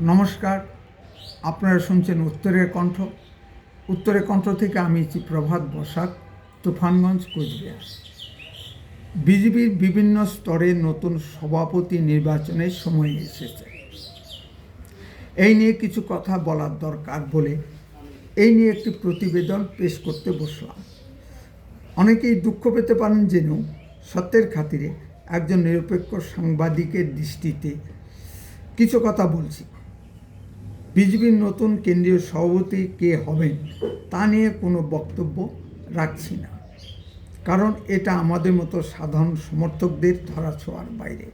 নমস্কার, আপনারা শুনছেন উত্তরের কণ্ঠ। উত্তরের কণ্ঠ থেকে আমি প্রভাত বসাক, তুফানগঞ্জ, কোচবিহার। বিজেপির বিভিন্ন স্তরে নতুন সভাপতি নির্বাচনের সময় এসেছে। এই নিয়ে কিছু কথা বলার দরকার বলে এই নিয়ে একটি প্রতিবেদন পেশ করতে বসলাম। অনেকেই দুঃখ পেতে পারেন জেনেও সত্যের খাতিরে একজন নিরপেক্ষ সাংবাদিকের দৃষ্টিতে কিছু কথা বলছি। বিজেপির নতুন কেন্দ্রীয় সভাপতি কে হবেন তা নিয়ে কোনো বক্তব্য রাখছি না, কারণ এটা আমাদের মতো সাধারণ সমর্থকদের ধরাছোঁয়ার বাইরে।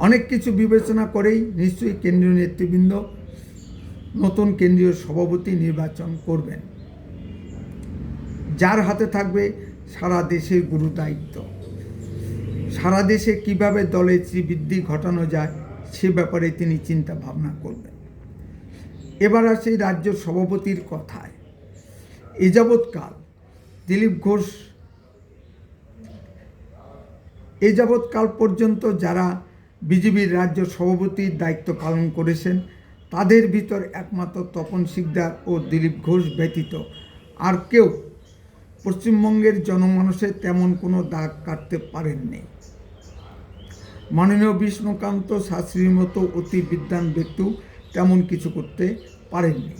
অনেক কিছু বিবেচনা করেই নিশ্চয়ই কেন্দ্রীয় নেতৃবৃন্দ নতুন কেন্দ্রীয় সভাপতি নির্বাচন করবেন, যার হাতে থাকবে সারা দেশের গুরু দায়িত্ব। সারা দেশে কিভাবে দলের শ্রীবৃদ্ধি ঘটানো যায় সে ব্যাপারে তিনি চিন্তা ভাবনা করবেন। এবার আসি রাজ্য সভাপতির কথায়। এ যাবৎকাল পর্যন্ত যারা বিজেপির রাজ্য সভাপতির দায়িত্ব পালন করেছেন তাদের ভিতর একমাত্র তপন শিকদার ও দিলীপ ঘোষ ব্যতীত আর কেউ পশ্চিমবঙ্গের জনমানসে তেমন কোনো দাগ কাটতে পারেননি। মাননীয় বিষ্ণুকান্ত শাস্ত্রীর মতো অতি বিদ্বান ব্যক্তিও তেমন কিছু করতে পারেননি।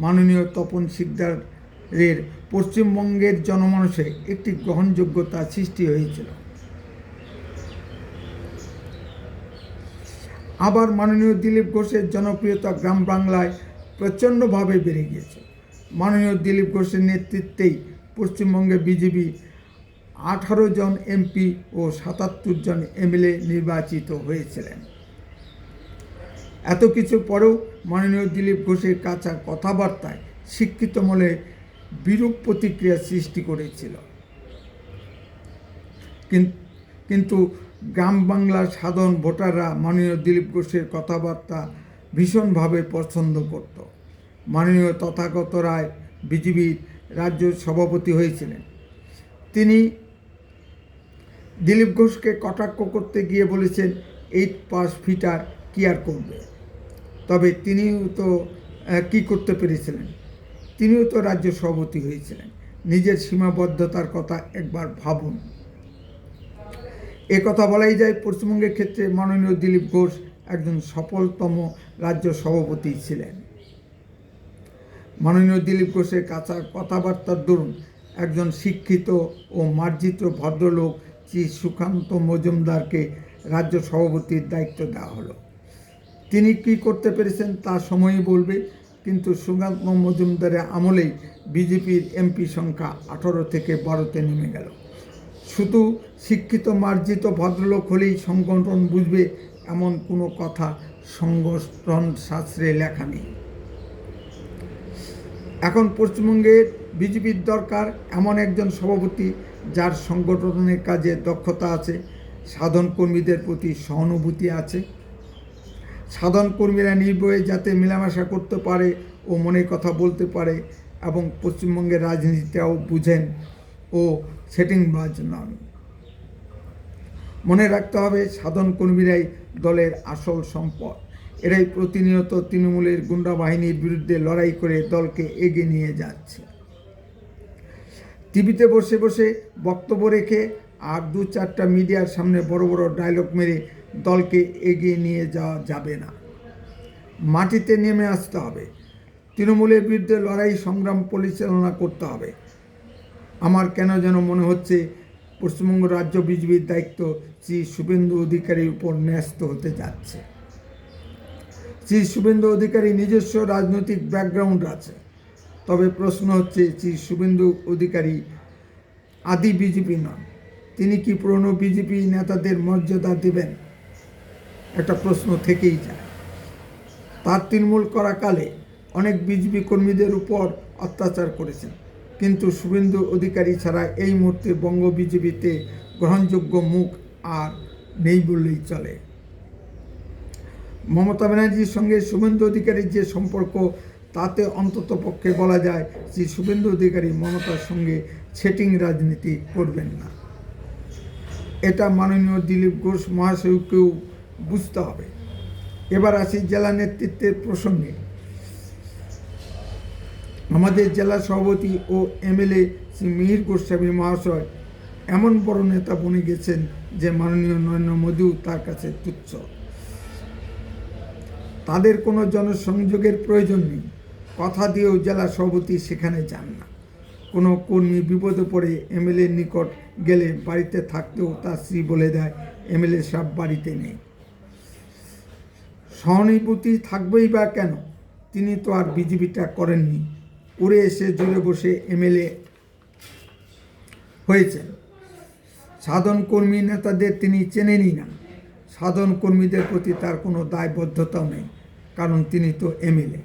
মাননীয় তপন শিকদারের পশ্চিমবঙ্গের জনমানসে একটি গ্রহণযোগ্যতা সৃষ্টি হয়েছিল। আবার মাননীয় দিলীপ ঘোষের জনপ্রিয়তা গ্রাম বাংলায় প্রচণ্ডভাবে বেড়ে গিয়েছে। মাননীয় দিলীপ ঘোষের নেতৃত্বেই পশ্চিমবঙ্গে বিজেপি 18 জন এমপি ও 77 জন এমএলএ নির্বাচিত হয়েছিলেন। এত কিছুর পরেও মাননীয় দিলীপ ঘোষের কাঁচা কথাবার্তায় শিক্ষিত মহলে বিরূপ প্রতিক্রিয়া সৃষ্টি করেছিল, কিন্তু গ্রাম বাংলার সাধারণ ভোটাররা মাননীয় দিলীপ ঘোষের কথাবার্তা ভীষণভাবে পছন্দ করত। মাননীয় তথাগত রায় বিজেপির রাজ্য সভাপতি হয়েছিলেন। তিনি দিলীপ ঘোষকে কটাক্ষ করতে গিয়ে বলেছেন 8 পাস ফিটার কি আর করবে। তবে তিনিও তো কি করতে পেরেছিলেন, তিনিও তো রাজ্য সভাপতি হয়েছিলেন। নিজের সীমাবদ্ধতার কথা একবার ভাবুন। এ কথা বলাই যায় পশ্চিমবঙ্গের ক্ষেত্রে মাননীয় দিলীপ ঘোষ একজন সফলতম রাজ্য সভাপতি ছিলেন। মাননীয় দিলীপ ঘোষের কাঁচা কথাবার্তার দরুন একজন শিক্ষিত ও মার্জিত ভদ্রলোক শ্রী সুকান্ত মজুমদারকে রাজ্য সভাপতির দায়িত্ব দেওয়া হলো। তিনি কি করতে পেরেছেন তা সময়ই বলবে, কিন্তু সুকান্ত মজুমদারের আমলেই বিজেপির এমপি সংখ্যা 18 থেকে 12-তে নেমে গেল। শুধু শিক্ষিত মার্জিত ভদ্রলোক হলেই সংগঠন বুঝবে এমন কোনো কথা সংগঠন শাস্ত্রে লেখা নেই। এখন পশ্চিমবঙ্গের বিজেপির দরকার এমন একজন সভাপতি যার সংগঠনের কাজে দক্ষতা আছে, সাধারণ কর্মীদের প্রতি সহানুভূতি আছে, সাধারণ কর্মীরা নির্ভয়ে যাতে মেলামেশা করতে পারে ও মনের কথা বলতে পারে এবং পশ্চিমবঙ্গের রাজনীতিটাও বুঝেন ও সেটিংবাজ নন। মনে রাখতে হবে সাধারণ কর্মীরাই দলের আসল সম্পদ। এরাই প্রতিনিয়ত তৃণমূলের গুন্ডা বাহিনীর বিরুদ্ধে লড়াই করে দলকে এগিয়ে নিয়ে যাচ্ছে। টিভিতে বসে বসে বক্তব্য রেখে আর 2-4টা মিডিয়ার সামনে বড় বড় ডায়লগ মেরে দলকে এগিয়ে নিয়ে যাওয়া যাবে না। মাটিতে নেমে আসতে হবে, তৃণমূলের বিরুদ্ধে লড়াই সংগ্রাম পরিচালনা করতে হবে। আমার কেন যেন মনে হচ্ছে পশ্চিমবঙ্গ রাজ্য বিজেপির দায়িত্ব শ্রী শুভেন্দু অধিকারীর উপর ন্যস্ত হতে যাচ্ছে। শ্রী শুভেন্দু অধিকারী নিজস্ব রাজনৈতিক ব্যাকগ্রাউন্ড আছে, তবে প্রশ্ন হচ্ছে শ্রী শুভেন্দু অধিকারী আদি বিজেপি নন। তিনি কি পুরনো বিজেপি নেতাদের মর্যাদা দেবেন? একটা প্রশ্ন থেকেই যায়। তার তৃণমূল করাকালে অনেক বিজেপি কর্মীদের উপর অত্যাচার করেছেন, কিন্তু শুভেন্দু অধিকারী ছাড়া এই মুহূর্তে বঙ্গ বিজেপিতে গ্রহণযোগ্য মুখ আর নেই বললেই চলে। মমতা ব্যানার্জির সঙ্গে শুভেন্দু অধিকারীর যে সম্পর্ক, তাতে অন্তত পক্ষে বলা যায় যে শুভেন্দু অধিকারী মমতার সঙ্গে সেটিং রাজনীতি করবেন না। এটা মাননীয় দিলীপ ঘোষ মহাশয়কেও বুঝতে হবে। এবার আসি জেলা নেতৃত্বের প্রসঙ্গে। আমাদের জেলা সভাপতি ও এমএলএ শ্রী মিহির গোস্বামী মহাশয় এমন বড় নেতা বনে গেছেন যে মাননীয় নরেন্দ্র মোদীও তার কাছে তুচ্ছ। তাদের কোনো জনসংযোগের প্রয়োজন নেই, কথা দিয়েও জেলা সভাপতি সেখানে যান না। কোনো কর্মী বিপদে পড়ে এমএলএর নিকট গেলে বাড়িতে থাকতেও তার স্ত্রী বলে দেয় এমএলএ সাহেব বাড়িতে নেই। সহানুভূতি থাকবেই বা কেন, তিনি তো আর বিজেপিটা করেননি, উড়ে এসে জুড়ে বসে এমএলএ হয়েছেন। সাধারণ কর্মী নেতাদের তিনি চেনেনই না, সাধারণ কর্মীদের প্রতি তার কোনো দায়বদ্ধতাও নেই, কারণ তিনি তো এমএলএ।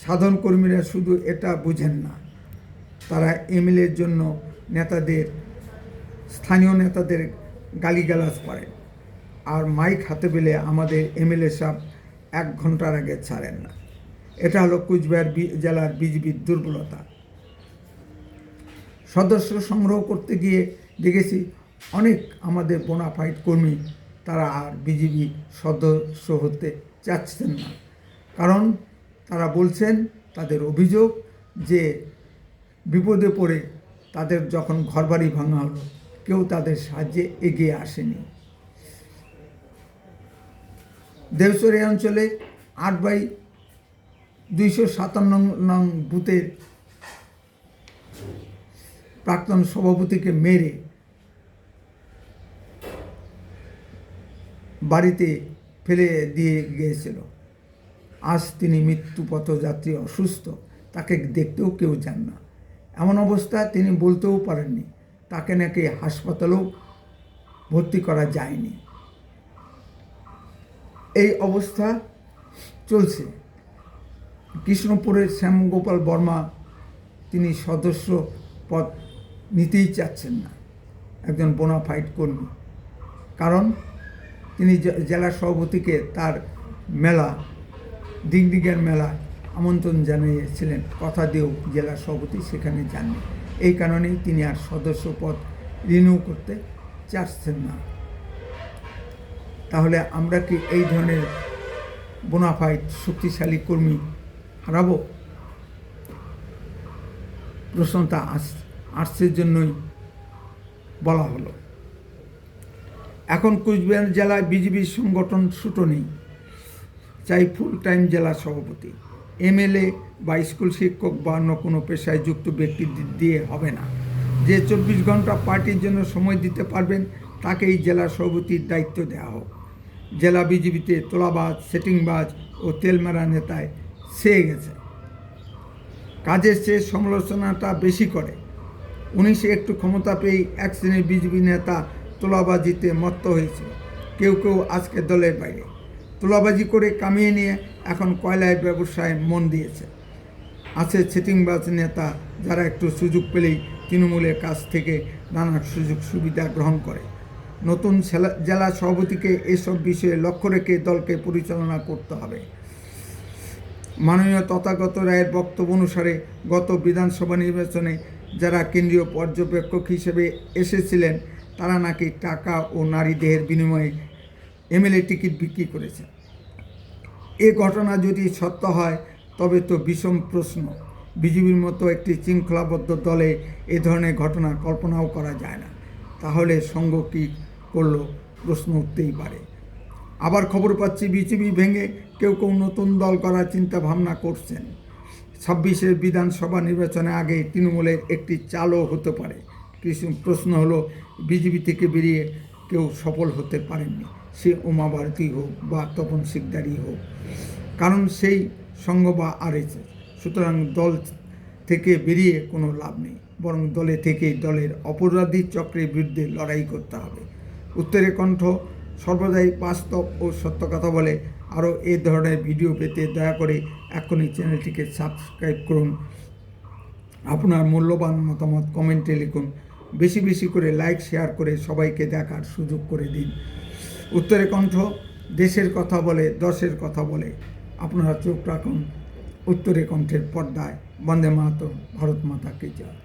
সাধারণ কর্মীরা শুধু এটা বুঝেন না, তারা এমএলএর জন্য স্থানীয় নেতাদের গালিগালাজ করেন, আর মাইক হাতে পেলে আমাদের এমএলএ সাহেব 1 ঘন্টার আগে ছাড়েন না। এটা হলো কুচবিহার জেলার বিজেপির দুর্বলতা। সদস্য সংগ্রহ করতে গিয়ে দেখেছি অনেক আমাদের বোনাফাইড কর্মী তারা আর বিজেপি সদস্য হতে চাচ্ছেন না, কারণ তারা বলছেন, তাদের অভিযোগ যে বিপদে পড়ে তাদের যখন ঘরবাড়ি ভাঙা হলো কেউ তাদের সাহায্যে এগিয়ে আসেনি। দেওচরে অঞ্চলে 8/257 নং বুথের প্রাক্তন সভাপতিকে মেরে বাড়িতে ফেলে দিয়ে গিয়েছিল। আজ তিনি মৃত্যুপথযাত্রী, অসুস্থ, তাকে দেখতেও কেউ যান না। এমন অবস্থা তিনি বলতেও পারেননি, তাকে নাকি হাসপাতালেও ভর্তি করা যায়নি। এই অবস্থা চলছে। কৃষ্ণপুরের শ্যামগোপাল বর্মা তিনি সদস্য পদ নিতেই চাচ্ছেন না, একজন বোনাফাইড কর্মী, কারণ তিনি জেলা সভাপতিকে তার মেলা ডিগডিগের মেলা আমন্ত্রণ জানিয়েছিলেন, কথা দিয়েও জেলা সভাপতি সেখানে যাননি। এই কারণেই তিনি আর সদস্য পদ রিনিউ করতে চাচ্ছেন না। তাহলে আমরা কি এই ধরনের বোনাফাইড শক্তিশালী কর্মী হারাবো? প্রশ্নটা আসছের জন্যই বলা হলো। এখন কুচবিহার জেলায় বিজেপির সংগঠন ছুটো নেই, চাই ফুল টাইম জেলা সভাপতি। এমএলএ বা স্কুল শিক্ষক বা অন্য কোনো পেশায় যুক্ত ব্যক্তি দিয়ে হবে না। যে 24 ঘন্টা পার্টির জন্য সময় দিতে পারবেন তাকেই জেলা সভাপতির দায়িত্ব দেওয়া হোক। জেলা বিজেপিতে তোলাবাজ, সেটিংবাজ ও তেলমেরা নেতায় ছেয়ে গেছে। কাজের চেয়ে সমালোচনাটা বেশি করে। 19-এ একটু ক্ষমতা পেয়েই এক শ্রেণীর বিজেপি নেতা তোলাবাজিতে মত্ত হয়েছিল। কেউ কেউ আজকে দলের বাইরে। তোলাবাজি করে কামিয়ে নিয়ে এখন কয়লায় ব্যবসায় মন দিয়েছে। আছে ছিটিংবাজ নেতা যারা একটু সুযোগ পেলেই তৃণমূলের কাছ থেকে নানা সুযোগ সুবিধা গ্রহণ করে। নতুন জেলা সভাপতিকে এসব বিষয়ে লক্ষ্য রেখে দলকে পরিচালনা করতে হবে। মাননীয় তথাগত রায়ের বক্তব্য অনুসারে গত বিধানসভা নির্বাচনে যারা কেন্দ্রীয় পর্যবেক্ষক হিসেবে এসেছিলেন তারা নাকি টাকা ও নারী দেহের বিনিময়ে এমএলএ টিকিট বিক্রি করেছে। এ ঘটনা যদি সত্য হয় তবে তো বিষম প্রশ্ন। বিজেপির মতো একটি শৃঙ্খলাবদ্ধ দলে এ ধরনের ঘটনা কল্পনাও করা যায় না। তাহলে সঙ্গ কী করলো প্রশ্ন উঠতেই পারে। আবার খবর পাচ্ছি বিজেপি ভেঙে কেউ কেউ নতুন দল করার চিন্তা ভাবনা করছেন। 26-এর বিধানসভা নির্বাচনের আগে তৃণমূলের একটি চালও হতে পারে। কিছু প্রশ্ন হলো, বিজেপি থেকে বেরিয়ে কেউ সফল হতে পারেননি, সে উমা ভারতী হোক বা তপন শিকদারই হোক, কারণ সেই সঙ্গ বা আরএসএস। সুতরাং দল থেকে বেরিয়ে কোনো লাভ নেই, বরং দলে থেকেই দলের অপরাধী চক্রের বিরুদ্ধে লড়াই করতে হবে। উত্তরের কণ্ঠ সর্বদাই বাস্তব ও সত্য কথা বলে। আরও এ ধরনের ভিডিও পেতে দয়া করে এখনই চ্যানেলটিকে সাবস্ক্রাইব করুন। আপনার মূল্যবান মতামত কমেন্টে লিখুন। বেশি বেশি করে লাইক শেয়ার করে সবাইকে দেখার সুযোগ করে দিন। উত্তরের কণ্ঠ দেশের কথা বলে, দশের কথা বলে। আপনারা চোখ রাখুন উত্তরের কণ্ঠের পর্দায়। বন্দে মাতরম, ভারত মাতা কি জয়।